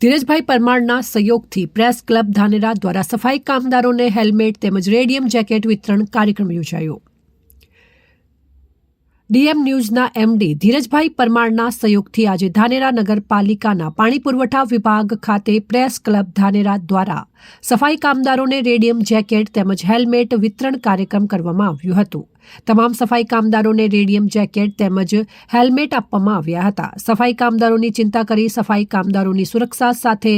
ધીરજભાઈ પરમારના સહયોગથી press club Dhanera દ્વારા સફાઈ કામદારોને હેલ્મેટ તેમજ રેડિયમ જેકેટ વિતરણ કાર્યક્રમ યોજાયો। ડીએમ ન્યૂઝના એમડી ધીરજભાઈ પરમારના સહયોગથી આજે ધાનેરા નગરપાલિકાના પાણી પુરવઠા વિભાગ ખાતે પ્રેસ ક્લબ ધાનેરા દ્વારા સફાઈ કામદારોને રેડિયમ જેકેટ તેમજ હેલ્મેટ વિતરણ કાર્યક્રમ કરવામાં આવ્યું હતું। તમામ સફાઈ કામદારોને રેડિયમ જેકેટ તેમજ હેલ્મેટ આપવામાં આવ્યા હતા। સફાઈ કામદારોની ચિંતા કરી સફાઈ કામદારોની સુરક્ષા સાથે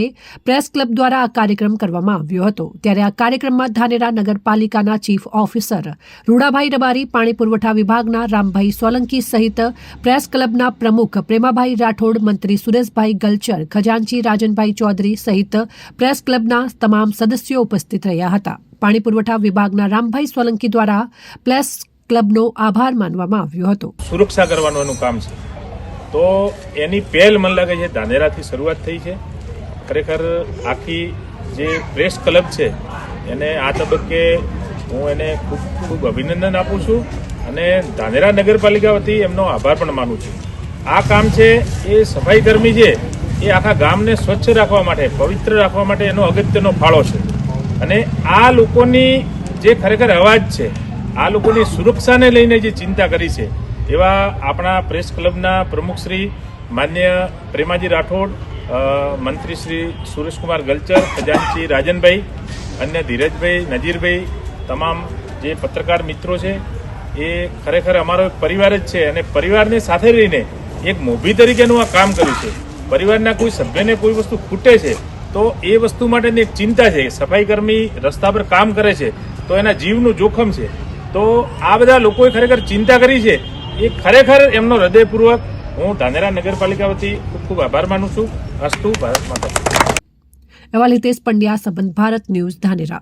પ્રેસ ક્લબ દ્વારા આ કાર્યક્રમ કરવામાં આવ્યો હતો। ત્યારે આ કાર્યક્રમમાં ધાનેરા નગરપાલિકાના ચીફ ઓફિસર રૂડાભાઈ રબારી, પાણી પુરવઠા વિભાગના રામભાઈ સોલંકી સહિત પ્રેસ ક્લબના પ્રમુખ પ્રેમાભાઈ રાઠોડ, મંત્રી સુરેશભાઈ ગલચર, ખજાનચી રાજનભાઈ ચૌધરી સહિત પ્રેસ ક્લબના તમામ સદસ્યો ઉપસ્થિત રહ્યા હતા। પાણી પુરવઠા વિભાગના રામભાઈ સોલંકી દ્વારા પ્રેસ ક્લબનો આભાર માનવામાં આવ્યો હતો। સુરક્ષા કરવાનું એનું કામ છે, તો એની પહેલ મને લાગે છે ધાનેરાથી શરૂઆત થઈ છે। ખરેખર આખી જે પ્રેસ ક્લબ છે એને આ તબક્કે હું એને ખૂબ ખૂબ અભિનંદન આપું છું અને ધાનેરા નગરપાલિકા વતી એમનો આભાર પણ માનું છું। આ કામ છે એ સફાઈ કર્મી છે એ આખા ગામને સ્વચ્છ રાખવા માટે, પવિત્ર રાખવા માટે એનો અગત્યનો ફાળો છે અને આ લોકોની જે ખરેખર અવાજ છે, આ લોકોની સુરક્ષાને લઈને જે ચિંતા કરી છે એવા આપણા પ્રેસ ક્લબના પ્રમુખ શ્રી માન્ય પ્રેમાજી રાઠોડ, મંત્રી શ્રી સુરેશકુમાર ગલચર, ખજાનચી રાજનભાઈ, અન્ય ધીરજભાઈ, નજીરભાઈ, તમામ જે પત્રકાર મિત્રો છે એ ખરેખર અમારો એક પરિવાર જ છે અને પરિવારને સાથે રહીને એક મોભી તરીકેનું આ કામ કર્યું છે। પરિવારના કોઈ સભ્યને કોઈ વસ્તુ ખૂટે છે તો એ વસ્તુ માટેની એક ચિંતા છે। સફાઈ કર્મી રસ્તા પર કામ કરે છે તો એના જીવનું જોખમ છે, તો આ બધા લોકોએ ખરેખર ચિંતા કરી છે એ ખરેખર એમનો હૃદયપૂર્વક હું ધાનેરા નગરપાલિકા વતી ખૂબ ખૂબ આભાર માનું છું। અસ્તુ ભારત માતા। એવા હિતેશ પંડ્યા, સંબંધ ભારત ન્યૂઝ, ધાનેરા।